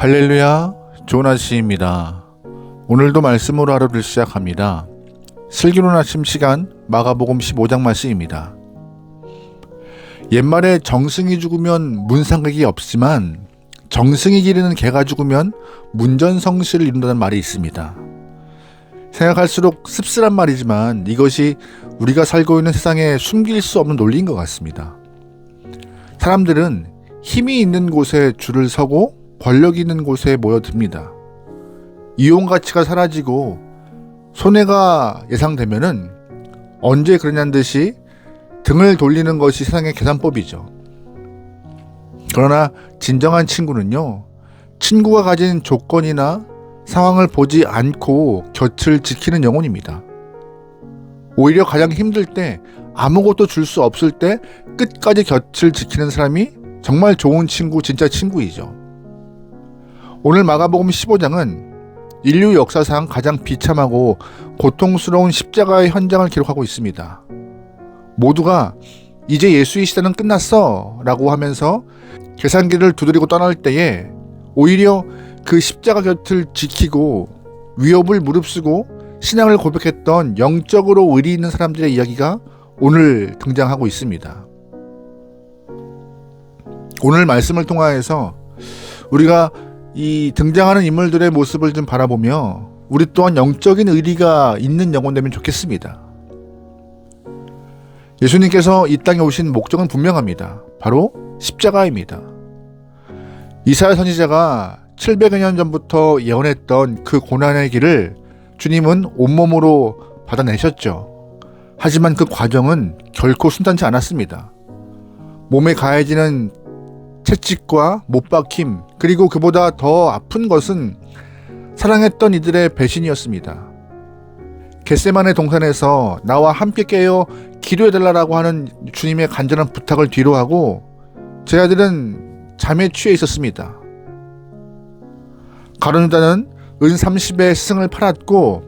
할렐루야, 좋은 아침입니다. 오늘도 말씀으로 하루를 시작합니다. 슬기로운 아침 시간 마가복음 15장 말씀입니다. 옛말에 정승이 죽으면 문상각이 없지만 정승이 기르는 개가 죽으면 문전성시를 이룬다는 말이 있습니다. 생각할수록 씁쓸한 말이지만 이것이 우리가 살고 있는 세상에 숨길 수 없는 논리인 것 같습니다. 사람들은 힘이 있는 곳에 줄을 서고 권력이 있는 곳에 모여듭니다. 이용 가치가 사라지고 손해가 예상되면은 언제 그러냐는 듯이 등을 돌리는 것이 세상의 계산법이죠. 그러나 진정한 친구는요, 친구가 가진 조건이나 상황을 보지 않고 곁을 지키는 영혼입니다. 오히려 가장 힘들 때, 아무것도 줄 수 없을 때 끝까지 곁을 지키는 사람이 정말 좋은 친구, 진짜 친구이죠. 오늘 마가복음 15장은 인류 역사상 가장 비참하고 고통스러운 십자가의 현장을 기록하고 있습니다. 모두가 이제 예수의 시대는 끝났어 라고 하면서 계산기를 두드리고 떠날 때에 오히려 그 십자가 곁을 지키고 위협을 무릅쓰고 신앙을 고백했던 영적으로 의리 있는 사람들의 이야기가 오늘 등장하고 있습니다. 오늘 말씀을 통하여서 우리가 이 등장하는 인물들의 모습을 좀 바라보며 우리 또한 영적인 의리가 있는 영혼 되면 좋겠습니다. 예수님께서 이 땅에 오신 목적은 분명합니다. 바로 십자가입니다. 이사야 선지자가 700여 년 전부터 예언했던 그 고난의 길을 주님은 온몸으로 받아내셨죠. 하지만 그 과정은 결코 순탄치 않았습니다. 몸에 가해지는 채찍과 못박힘, 그리고 그보다 더 아픈 것은 사랑했던 이들의 배신이었습니다. 겟세마네 동산에서 나와 함께 깨어 기도해달라고 하는 주님의 간절한 부탁을 뒤로하고 제 아들은 잠에 취해 있었습니다. 가룟 유다는 은 30의 스승을 팔았고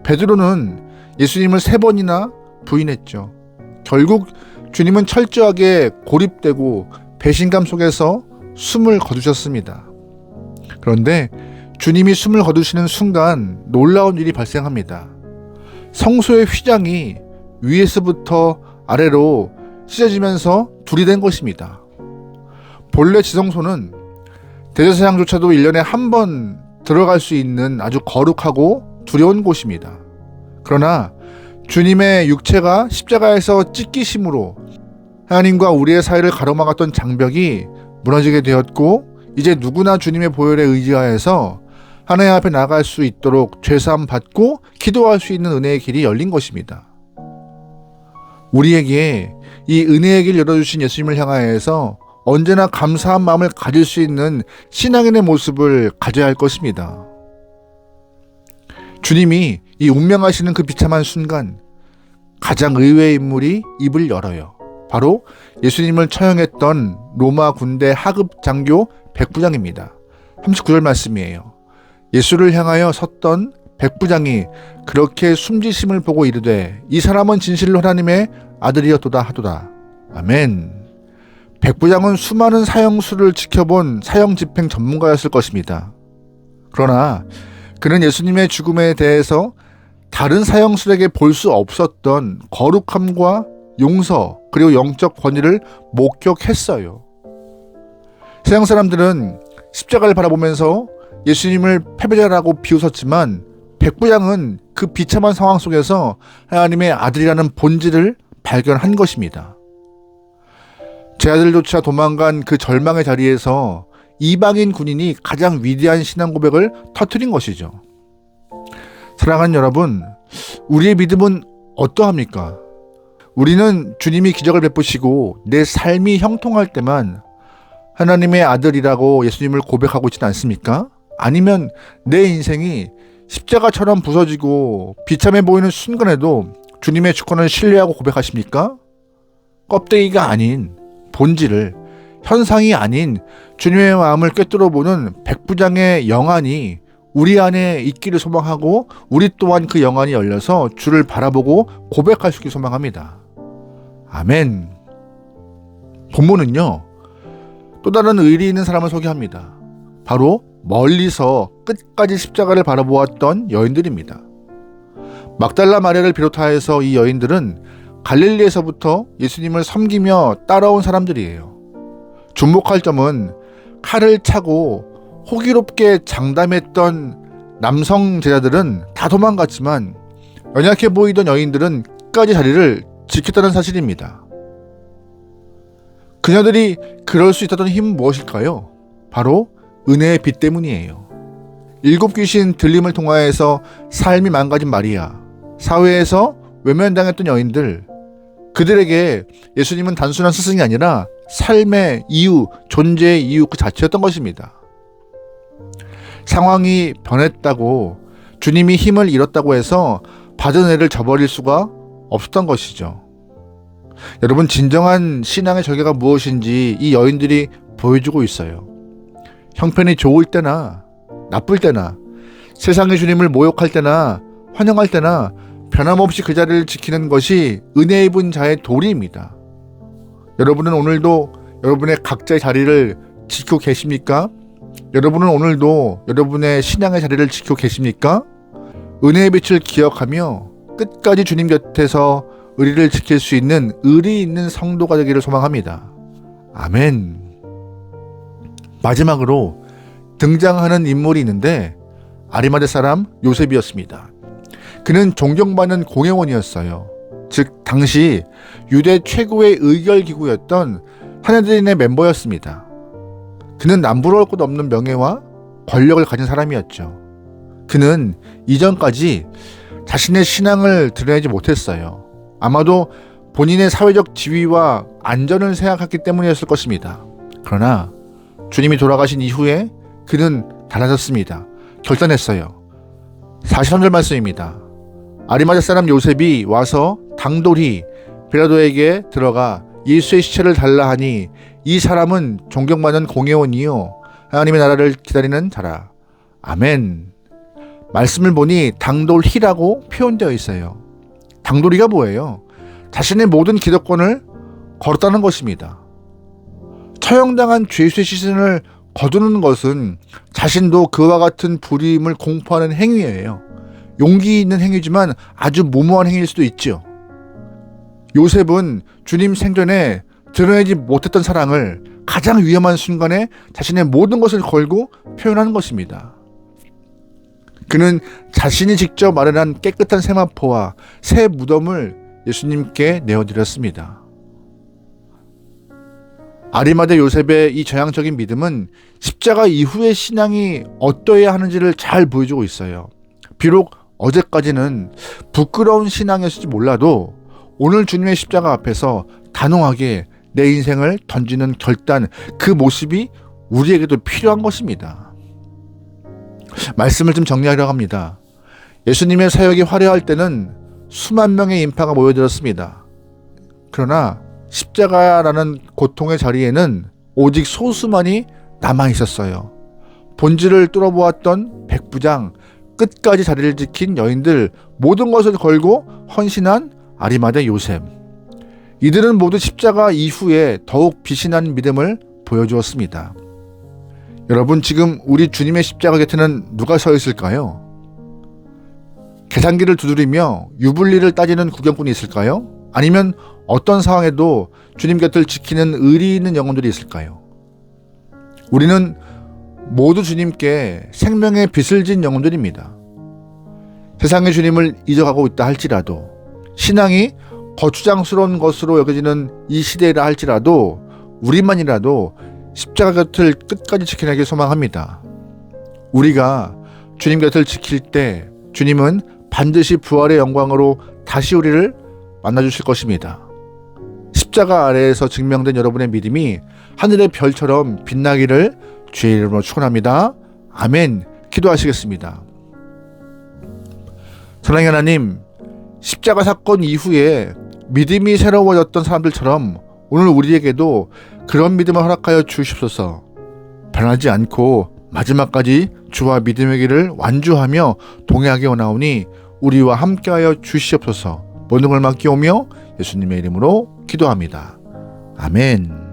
베드로는 예수님을 3번이나 부인했죠. 결국 주님은 철저하게 고립되고 배신감 속에서 숨을 거두셨습니다. 그런데 주님이 숨을 거두시는 순간 놀라운 일이 발생합니다. 성소의 휘장이 위에서부터 아래로 찢어지면서 둘이 된 것입니다. 본래 지성소는 대제사장조차도 1년에 한 번 들어갈 수 있는 아주 거룩하고 두려운 곳입니다. 그러나 주님의 육체가 십자가에서 찢기심으로 하나님과 우리의 사이를 가로막았던 장벽이 무너지게 되었고 이제 누구나 주님의 보혈에 의지하여서 하나님 앞에 나갈 수 있도록 죄사함 받고 기도할 수 있는 은혜의 길이 열린 것입니다. 우리에게 이 은혜의 길 열어주신 예수님을 향하여서 언제나 감사한 마음을 가질 수 있는 신앙인의 모습을 가져야 할 것입니다. 주님이 이 운명하시는 그 비참한 순간 가장 의외의 인물이 입을 열어요. 바로 예수님을 처형했던 로마 군대 하급 장교 백부장입니다. 39절 말씀이에요. 예수를 향하여 섰던 백부장이 그렇게 숨지심을 보고 이르되 이 사람은 진실로 하나님의 아들이었도다 하도다. 아멘. 백부장은 수많은 사형수를 지켜본 사형집행 전문가였을 것입니다. 그러나 그는 예수님의 죽음에 대해서 다른 사형수에게 볼 수 없었던 거룩함과 용서 그리고 영적 권위를 목격했어요. 세상 사람들은 십자가를 바라보면서 예수님을 패배자라고 비웃었지만 백부장은 그 비참한 상황 속에서 하나님의 아들이라는 본질을 발견한 것입니다. 제 아들조차 도망간 그 절망의 자리에서 이방인 군인이 가장 위대한 신앙 고백을 터뜨린 것이죠. 사랑하는 여러분, 우리의 믿음은 어떠합니까? 우리는 주님이 기적을 베푸시고 내 삶이 형통할 때만 하나님의 아들이라고 예수님을 고백하고 있지는 않습니까? 아니면 내 인생이 십자가처럼 부서지고 비참해 보이는 순간에도 주님의 주권을 신뢰하고 고백하십니까? 껍데기가 아닌 본질을, 현상이 아닌 주님의 마음을 꿰뚫어보는 백부장의 영안이 우리 안에 있기를 소망하고 우리 또한 그 영안이 열려서 주를 바라보고 고백할 수 있기를 소망합니다. 아멘. 본문은요, 또 다른 의리 있는 사람을 소개합니다. 바로 멀리서 끝까지 십자가를 바라보았던 여인들입니다. 막달라 마리아를 비롯하여서 이 여인들은 갈릴리에서부터 예수님을 섬기며 따라온 사람들이에요. 주목할 점은 칼을 차고 호기롭게 장담했던 남성 제자들은 다 도망갔지만 연약해 보이던 여인들은 끝까지 자리를 지켰다는 사실입니다. 그녀들이 그럴 수 있었던 힘은 무엇일까요? 바로 은혜의 빛 때문이에요. 7 귀신 들림을 통하여서 삶이 망가진 마리아, 사회에서 외면당했던 여인들, 그들에게 예수님은 단순한 스승이 아니라 삶의 이유, 존재의 이유 그 자체였던 것입니다. 상황이 변했다고, 주님이 힘을 잃었다고 해서 받은 애를 저버릴 수가 없었던 것이죠. 여러분, 진정한 신앙의 절개가 무엇인지 이 여인들이 보여주고 있어요. 형편이 좋을 때나 나쁠 때나, 세상의 주님을 모욕할 때나 환영할 때나 변함없이 그 자리를 지키는 것이 은혜 입은 자의 도리입니다. 여러분은 오늘도 여러분의 각자의 자리를 지키고 계십니까? 여러분은 오늘도 여러분의 신앙의 자리를 지키고 계십니까? 은혜의 빛을 기억하며 끝까지 주님 곁에서 의리를 지킬 수 있는 의리 있는 성도가 되기를 소망합니다. 아멘. 마지막으로 등장하는 인물이 있는데 아리마대 사람 요셉이었습니다. 그는 존경받는 공회원이었어요. 즉 당시 유대 최고의 의결기구였던 산헤드린의 멤버였습니다. 그는 남부러울 것 없는 명예와 권력을 가진 사람이었죠. 그는 이전까지 자신의 신앙을 드러내지 못했어요. 아마도 본인의 사회적 지위와 안전을 생각했기 때문이었을 것입니다. 그러나 주님이 돌아가신 이후에 그는 달라졌습니다. 결단했어요. 43절 말씀입니다. 아리마대 사람 요셉이 와서 당돌히 빌라도에게 들어가 예수의 시체를 달라 하니 이 사람은 존경받는 공회원이요 하나님의 나라를 기다리는 자라. 아멘. 말씀을 보니 당돌히라고 표현되어 있어요. 당돌이가 뭐예요? 자신의 모든 기득권을 걸었다는 것입니다. 처형당한 죄수의 시신을 거두는 것은 자신도 그와 같은 불임을 공포하는 행위예요. 용기 있는 행위지만 아주 무모한 행위일 수도 있죠. 요셉은 주님 생전에 드러내지 못했던 사랑을 가장 위험한 순간에 자신의 모든 것을 걸고 표현하는 것입니다. 그는 자신이 직접 마련한 깨끗한 세마포와 새 무덤을 예수님께 내어드렸습니다. 아리마대 요셉의 이 전향적인 믿음은 십자가 이후의 신앙이 어떠해야 하는지를 잘 보여주고 있어요. 비록 어제까지는 부끄러운 신앙이었을지 몰라도 오늘 주님의 십자가 앞에서 단호하게 내 인생을 던지는 결단, 그 모습이 우리에게도 필요한 것입니다. 말씀을 좀 정리하려고 합니다. 예수님의 사역이 화려할 때는 수만 명의 인파가 모여들었습니다. 그러나 십자가라는 고통의 자리에는 오직 소수만이 남아 있었어요. 본질을 뚫어보았던 백부장, 끝까지 자리를 지킨 여인들, 모든 것을 걸고 헌신한 아리마대 요셉. 이들은 모두 십자가 이후에 더욱 빛이 난 믿음을 보여주었습니다. 여러분, 지금 우리 주님의 십자가 곁에는 누가 서 있을까요? 계산기를 두드리며 유불리를 따지는 구경꾼이 있을까요? 아니면 어떤 상황에도 주님 곁을 지키는 의리 있는 영혼들이 있을까요? 우리는 모두 주님께 생명의 빛을 진 영혼들입니다. 세상의 주님을 잊어가고 있다 할지라도, 신앙이 거추장스러운 것으로 여겨지는 이 시대라 할지라도 우리만이라도 십자가 곁을 끝까지 지켜내길 소망합니다. 우리가 주님 곁을 지킬 때 주님은 반드시 부활의 영광으로 다시 우리를 만나주실 것입니다. 십자가 아래에서 증명된 여러분의 믿음이 하늘의 별처럼 빛나기를 주의 이름으로 축원합니다. 아멘. 기도하시겠습니다. 사랑의 하나님, 십자가 사건 이후에 믿음이 새로워졌던 사람들처럼 오늘 우리에게도 그런 믿음을 허락하여 주시옵소서. 변하지 않고 마지막까지 주와 믿음의 길을 완주하며 동행하게 원하오니 우리와 함께하여 주시옵소서. 모든 걸 맡기오며 예수님의 이름으로 기도합니다. 아멘.